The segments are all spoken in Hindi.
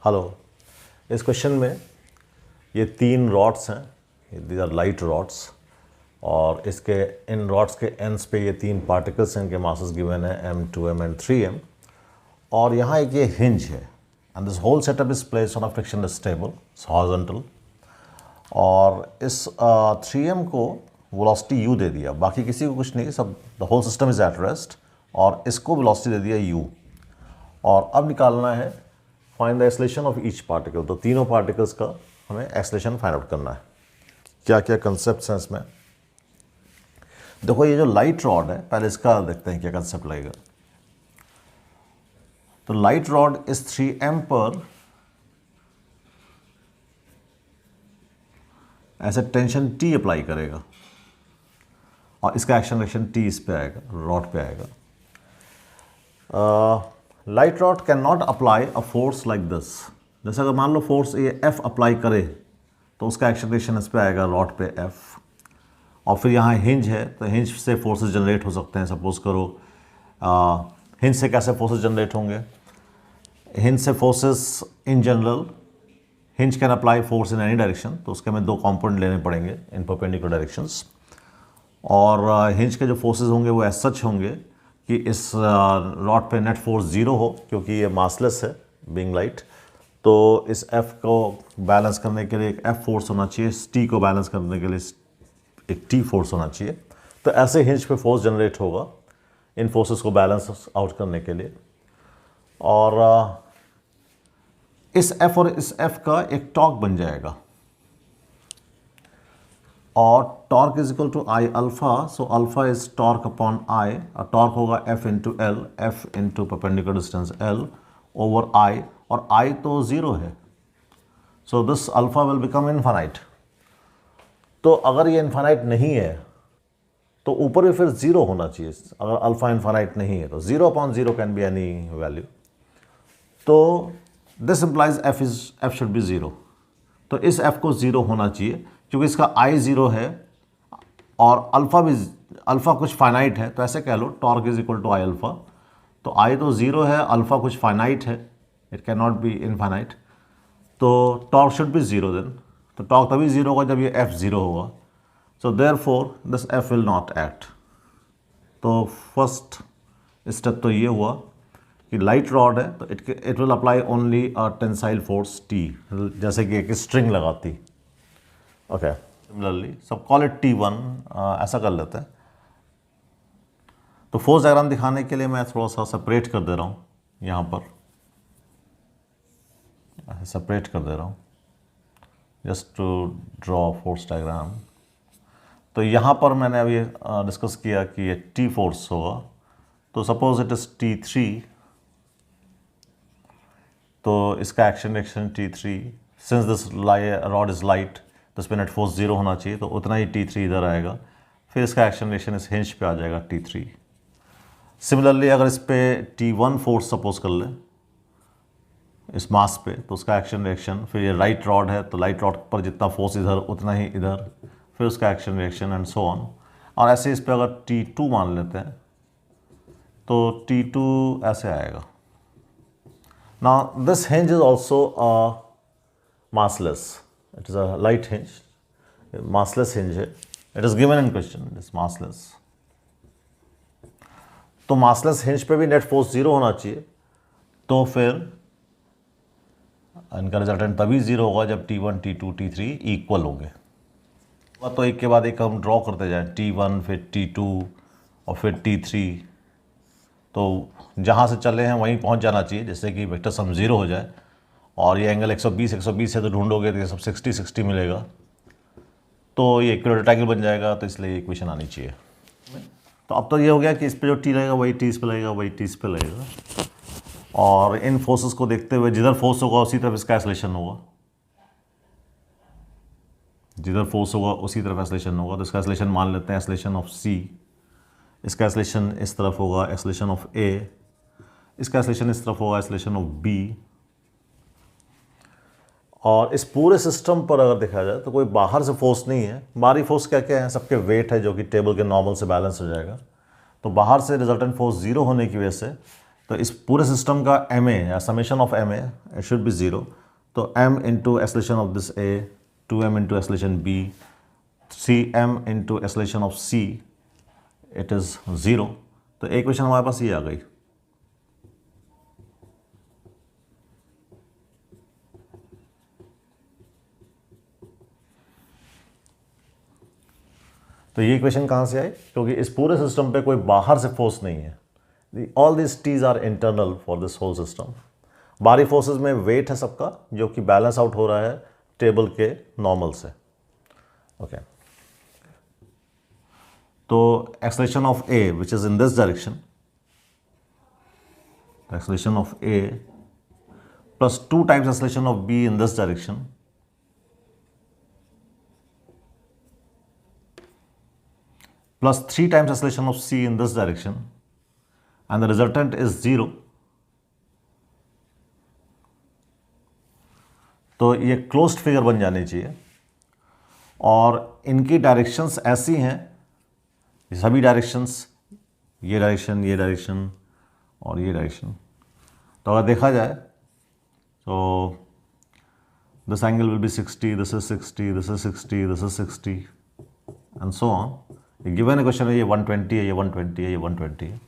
हेलो। इस क्वेश्चन में ये 3 रॉड्स हैं, दीज आर लाइट रॉड्स, और इसके इन रॉड्स के एंड्स पे ये 3 पार्टिकल्स हैं, इनके मासेस गिवन है m2, m and 3m, और यहाँ एक ये हिंज है and this whole setup is placed on a frictionless table, horizontal, और इस 3m को वेलोसिटी u दे दिया, बाकी किसी को कुछ नहीं, सब the whole system is at rest, और इसको वेलोसिटी दे दिया u, और अब निकालना है find the acceleration of each particle. तो तीनों पार्टिकल्स का हमें एक्सेलरेशन फाइंड आउट करना है। क्या क्या कंसेप्ट्स हैं इसमें? देखो, ये जो लाइट रॉड है, पहले इसका देखते हैं क्या कंसेप्ट लगेगा। तो लाइट रॉड इस 3m पर ऐसे टेंशन T अप्लाई करेगा और इसका एक्शन T इस पे आएगा, रॉड पे आएगा। Light rod can not apply a force like this. जैसे अगर मान लो फोर्स ये F अप्लाई करे तो उसका एक्शन इस पे आएगा, रॉड पे F, और फिर यहाँ हिंज है तो हिंज से फोर्सेस जनरेट हो सकते हैं। सपोज करो हिंज से कैसे फोर्सेस जनरेट होंगे? हिंज से forces in general, hinge can apply force in any direction, तो उसके हमें 2 कंपोनेंट लेने पड़ेंगे इन परपेंडिकुलर डायरेक्शंस, और हिंज के जो फोर्सेस होंगे वो एज सच होंगे कि इस रॉड पे नेट फोर्स 0 हो, क्योंकि ये मासलेस है बीइंग लाइट। तो इस F को बैलेंस करने के लिए एक F फोर्स होना चाहिए, इस T को बैलेंस करने के लिए एक T फोर्स होना चाहिए। तो ऐसे हिंज पे फोर्स जनरेट होगा इन फोर्सेस को बैलेंस आउट करने के लिए, और इस F और इस F का एक टॉर्क बन जाएगा, और torque is equal to I alpha, so alpha is torque upon I, और टॉर्क होगा F into L, F into perpendicular distance L over I, और I तो 0 है, so this alpha will become infinite. तो अगर ये इनफाइनाइट नहीं है तो ऊपर भी फिर 0 होना चाहिए। अगर अल्फा इनफाइनाइट नहीं है तो 0 upon 0 can be any value, तो this implies F should be 0। तो इस F को 0 होना चाहिए, क्योंकि इसका I 0 है और अल्फा कुछ फाइनाइट है, तो ऐसे कह लो torque is equal to I alpha. तो I तो 0 है, अल्फा कुछ फाइनाइट है, it can not be infinite, तो टॉर्क शुड बी 0 देन। तो टॉर्क तभी 0 होगा जब ये F 0 होगा, so therefore this F will not act. तो फर्स्ट स्टेप तो ये हुआ कि लाइट रॉड है तो it will apply only a tensile force T, जैसे कि एक स्ट्रिंग लगाती। ओके, सिमिलरली सब कॉल इट T1, ऐसा कर लेते हैं। तो फोर्स डायग्राम दिखाने के लिए मैं थोड़ा सा सेपरेट कर दे रहा हूँ, यहाँ पर सेपरेट कर दे रहा हूँ just to draw force diagram. तो यहाँ पर मैंने अभी डिस्कस किया कि ये T फोर्स होगा, तो सपोज इट इज T3, तो इसका action T3, since this rod is light तो इस पर नेट फोर्स 0 होना चाहिए, तो उतना ही T3 इधर आएगा, फिर इसका एक्शन इस हिंज पे आ जाएगा T3। सिमिलरली अगर इस पे T1 फोर्स सपोज कर ले इस मास पे, तो उसका एक्शन रिएक्शन, फिर ये राइट रॉड है तो लाइट रॉड पर जितना फोर्स इधर उतना ही इधर, फिर उसका action reaction and so on. और ऐसे इस पे अगर T2 मान लेते हैं तो T2 ऐसे आएगा। Now this hinge is also massless, it is a light hinge, massless hinge है, it is given in question, it is massless। तो massless hinge पे भी नेट फोर्स 0 होना चाहिए, तो फिर इनका रिजल्टेंट तभी 0 होगा जब T1, T2, T3 इक्वल होंगे। तो एक के बाद एक हम ड्रॉ करते जाएं, T1 फिर T2 और फिर T3, तो जहाँ से चले हैं वहीं पहुँच जाना चाहिए, जैसे कि वेक्टर सम 0 हो जाए, और ये एंगल 120 है तो ढूंढोगे तो ये सब 60 मिलेगा, तो ये इक्विलेटरल ट्रायंगल बन जाएगा, तो इसलिए इक्वेशन आनी चाहिए। तो अब तो ये हो गया कि इस पे जो T लगेगा वही T इस पे लगेगा, वही T इस पे लगेगा, और इन फोर्सेस को देखते हुए जिधर फोर्स होगा उसी तरफ इसका एक्सेलरेशन होगा, जिधर फोर्स होगा उसी तरफ एक्सेलरेशन होगा। तो इसका एक्सेलरेशन मान लेते हैं एक्सेलरेशन ऑफ C, इसका एक्सेलरेशन इस तरफ होगा एक्सेलरेशन ऑफ A, इसका एक्सेलरेशन इस तरफ होगा एक्सेलरेशन ऑफ B, और इस पूरे सिस्टम पर अगर देखा जाए तो कोई बाहर से फोर्स नहीं है। बाहरी फोर्स क्या क्या है? सबके वेट है जो कि टेबल के नॉर्मल से बैलेंस हो जाएगा। तो बाहर से रिजल्टेंट फोर्स 0 होने की वजह से तो इस पूरे सिस्टम का एम ए या summation of M A it should be 0। तो m into acceleration of this a, 2m into acceleration b, 3m into acceleration of c, it is 0। तो एक क्वेश्चन हमारे पास ये आ गई। तो ये क्वेश्चन कहाँ से आए? क्योंकि इस पूरे सिस्टम पे कोई बाहर से फोर्स नहीं है। All this T's are internal for this whole system. बाहरी फोर्सेस में वेट है सबका जो कि बैलेंस आउट हो रहा है टेबल के नॉर्मल से। ओके तो acceleration of A which is in this direction, acceleration of A plus 2 times acceleration of be in this direction plus 3 times acceleration of c in this direction and the resultant is 0। तो ये क्लोज्ड फिगर बन जानी चाहिए और इनकी डायरेक्शंस ऐसी हैं, सभी डायरेक्शंस, ये डायरेक्शन और ये डायरेक्शन। तो अगर देखा जाए तो this angle will be 60, this is 60, this is 60, this is 60 and so on. Given question है ये 120 है, ये 120 है, ये 120 है।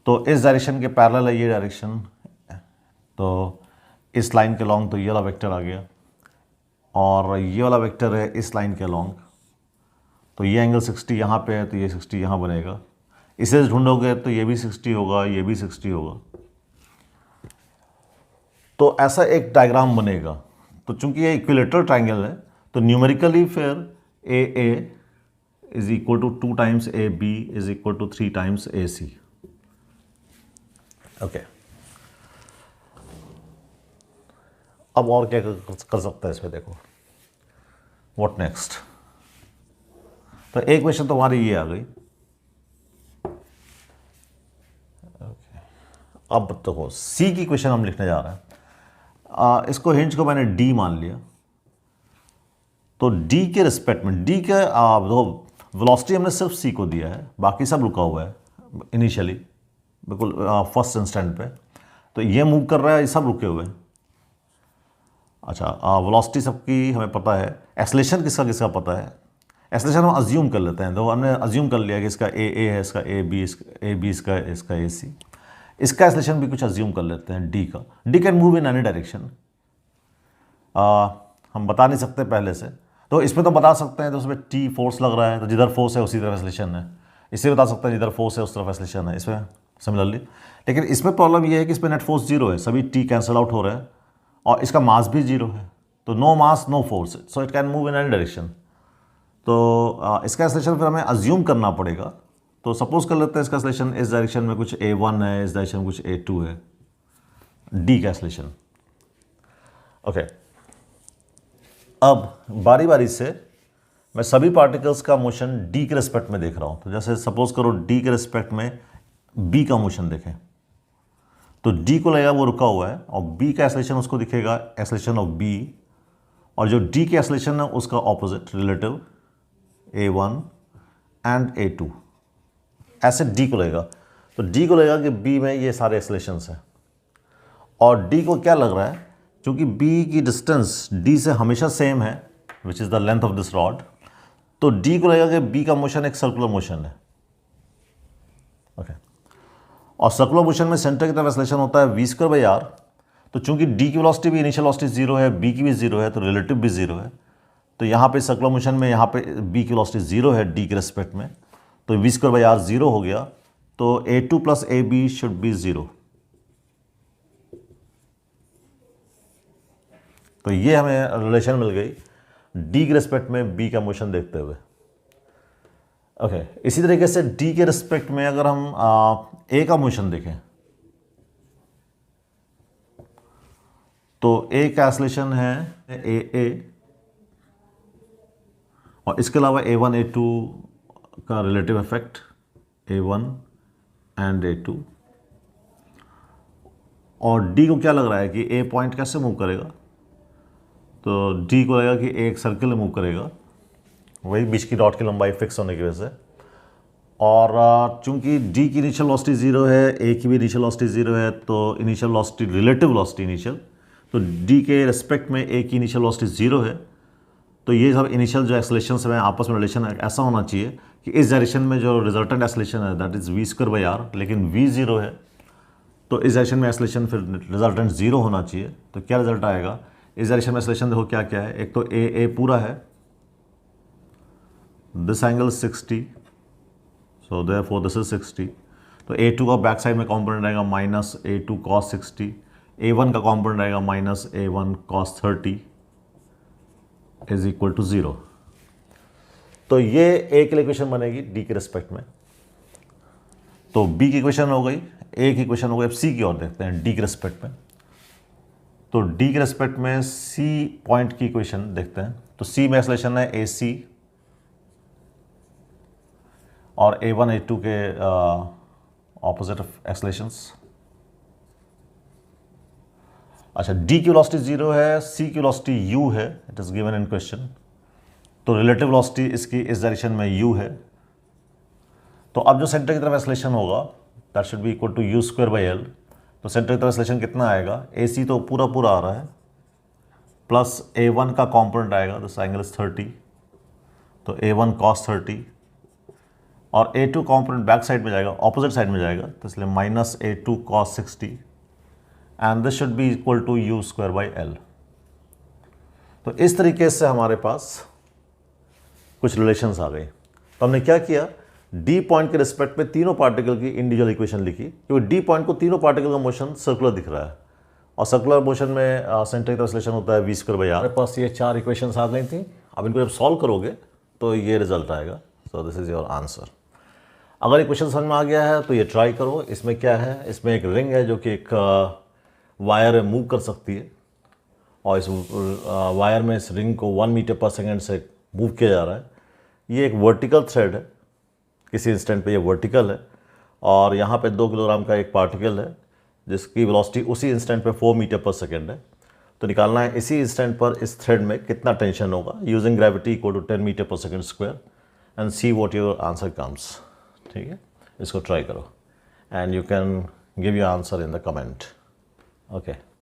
तो इस डायरेक्शन के पैरेलल है ये डायरेक्शन, तो इस लाइन के लॉन्ग तो ये वाला वेक्टर आ गया और ये वाला वेक्टर है इस लाइन के लॉन्ग। तो ये एंगल 60 यहाँ पे है तो ये 60 यहाँ बनेगा। इसे ढूंढोगे तो ये भी 60 होगा, ये भी 60 होगा। तो ऐसा एक डायग्राम बनेगा। तो चूंकि ये इक्विलेटरल ट्राइंगल है तो न्यूमेरिकली फिर ए ए is equal to 2 times AB is equal to 3 times AC। Okay अब और क्या कर सकता है इसमें, देखो व्हाट नेक्स्ट। तो एक क्वेश्चन तो हमारी ये आ गई। ओके अब देखो C की क्वेश्चन हम लिखने जा रहे हैं। इसको हिंज को मैंने D मान लिया। तो D के रिस्पेक्ट में D के देखो वेलोसिटी हमने सिर्फ c को दिया है, बाकी सब रुका हुआ है इनिशियली बिल्कुल फर्स्ट इंस्टेंट पे। तो ये मूव कर रहा है, ये सब रुके हुए हैं। अच्छा वेलोसिटी सबकी हमें पता है, एक्सेलरेशन किसका किसका पता है। एक्सेलरेशन हम अज्यूम कर लेते हैं, तो हमने अज्यूम कर लिया कि इसका ए है, इसका ए बी इसका ए सी। इसका एक्सेलरेशन भी कुछ अज्यूम कर लेते हैं डी का। D can move in any direction, हम बता नहीं सकते पहले से। तो इसमें तो बता सकते हैं, तो उसमें टी फोर्स लग रहा है तो जिधर फोर्स है उसी तरफ एक्सेलरेशन है। इससे बता सकते हैं जिधर फोर्स है उस तरफ एक्सेलरेशन है, इसमें सिमिलरली। लेकिन इसमें प्रॉब्लम ये है कि इसमें नेट फोर्स 0 है, सभी टी कैंसिल आउट हो रहे हैं और इसका मास भी 0 है। तो no mass no force, so it can move in any direction. तो इसका एक्सेलरेशन फिर हमें अज्यूम करना पड़ेगा। तो सपोज कर लेते हैं इसका एक्सेलरेशन इस डायरेक्शन में कुछ a1 है, इस डायरेक्शन में कुछ a2 है, डी का एक्सेलरेशन। ओके अब बारी बारी से मैं सभी पार्टिकल्स का मोशन डी के रिस्पेक्ट में देख रहा हूं। तो जैसे सपोज करो डी के रिस्पेक्ट में बी का मोशन देखें, तो डी को लगेगा वो रुका हुआ है और बी का एक्सेलरेशन उसको दिखेगा एक्सेलरेशन ऑफ बी, और जो डी के एक्सेलरेशन है उसका opposite relative a1 and a2, ऐसे डी को लगेगा। तो डी को लगेगा कि बी में ये सारे एक्सेलरेशंस हैं और डी को क्या लग रहा है, क्योंकि बी की डिस्टेंस डी से हमेशा सेम है which is the length of this rod, तो डी को लगेगा कि बी का मोशन एक सर्कुलर मोशन है। ओके और सर्कुलर मोशन में सेंटर की तरफ एक्सेलरेशन होता है v²/r। तो चूंकि डी की वेलोसिटी भी इनिशियल वेलोसिटी 0 है, बी की भी 0 है, तो रिलेटिव भी 0 है। तो यहाँ पे सर्कुलर मोशन में यहाँ पे बी की वेलोसिटी 0 है डी के रेस्पेक्ट में, तो v²/r 0 हो गया। तो a2 + ab शुड बी 0। तो ये हमें रिलेशन मिल गई डी के रेस्पेक्ट में बी का मोशन देखते हुए। ओके इसी तरीके से डी के रिस्पेक्ट में अगर हम ए का मोशन देखें, तो ए का एक्सेलरेशन है ए और इसके अलावा a1 a2 का relative effect a1 and a2। और डी को क्या लग रहा है कि ए पॉइंट कैसे मूव करेगा, तो डी को लगेगा कि एक सर्किल में मूव करेगा, वही बीच की डॉट की लंबाई फिक्स होने की वजह से। और चूंकि डी की इनिशियल वेलोसिटी 0 है, ए की भी इनिशियल वेलोसिटी 0 है, तो initial velocity relative velocity initial, तो डी के रिस्पेक्ट में ए की इनिशियल वेलोसिटी 0 है, तो ये सब इनिशियल जो एक्सेलरेशन से आपस में रिलेशन ऐसा होना चाहिए कि इस डायरेक्शन में जो रिजल्टेंट एक्सेलरेशन है that is v square by r, लेकिन वी 0 है, तो इस डायरेक्शन में एक्सेलरेशन फिर रिजल्टेंट 0 होना चाहिए। तो क्या रिजल्ट आएगा इस डायरेक्शन में एक्सेलरेशन? देखो क्या क्या है, एक तो ए पूरा है, this angle 60, so therefore this is 60, तो A2 का बैक साइड में कॉम्पोनेंट रहेगा माइनस A2 cos 60, A1 का कॉम्पोनेंट रहेगा minus A1 cos 30 is equal to 0। तो ये ए की इक्वेशन बनेगी डी के रिस्पेक्ट में, तो बी की इक्वेशन हो गई, ए की इक्वेशन हो गई। अब सी की ओर देखते हैं डी के रिस्पेक्ट में, तो डी के रिस्पेक्ट में सी पॉइंट की इक्वेशन देखते हैं। तो सी में एक्सेलरेशन है ए सी और A1 A2 के ऑपोजिट एक्सेलरेशंस। अच्छा, डी की वेलोसिटी 0 है, सी की वेलोसिटी u है, it is given in question, तो रिलेटिव वेलोसिटी इसकी इस डायरेक्शन में u है। तो अब जो सेंटर की तरफ एक्सेलरेशन होगा that should be equal to u square by L. तो सेंटर की तरफ एक्सेलरेशन कितना आएगा, ए सी तो पूरा पूरा आ रहा है, प्लस A1 का कॉम्पोनेंट आएगा, दिस एंगल इज 30, तो A1 cos 30, और A2 कॉम्पोनेंट बैक साइड में जाएगा, ऑपोजिट साइड में जाएगा, तो इसलिए minus A2 cos 60 and this should be equal to u square by L. तो इस तरीके से हमारे पास कुछ रिलेशंस आ गए। तो हमने क्या किया, डी पॉइंट के रिस्पेक्ट में तीनों पार्टिकल की इंडिविजुअल इक्वेशन लिखी, क्योंकि डी पॉइंट को तीनों पार्टिकल का मोशन सर्कुलर दिख रहा है, और सर्कुलर मोशन में सेंटर की तरफ एक्सेलरेशन होता है वी स्क्वायर बाई आर। हमारे पास ये 4 इक्वेशंस आ गई थी। अब इनको जब सॉल्व करोगे तो ये रिजल्ट आएगा। So this is your answer. अगर ये क्वेश्चन समझ में आ गया है तो ये ट्राई करो। इसमें क्या है, इसमें एक रिंग है जो कि एक वायर मूव कर सकती है, और इस वायर में इस रिंग को 1 मीटर पर सेकेंड से मूव किया जा रहा है। ये एक वर्टिकल थ्रेड है, किसी इंस्टेंट पे ये वर्टिकल है, और यहाँ पे 2 किलोग्राम का एक पार्टिकल है जिसकी वेलोसिटी उसी इंस्टेंट पे 4 मीटर पर सेकेंड है। तो निकालना है इसी इंस्टेंट पर इस थ्रेड में कितना टेंशन होगा using gravity equal to 10 metre per second square, and see what your answer comes. ठीक है, इसको ट्राई करो and you can give your answer in the comment. Okay.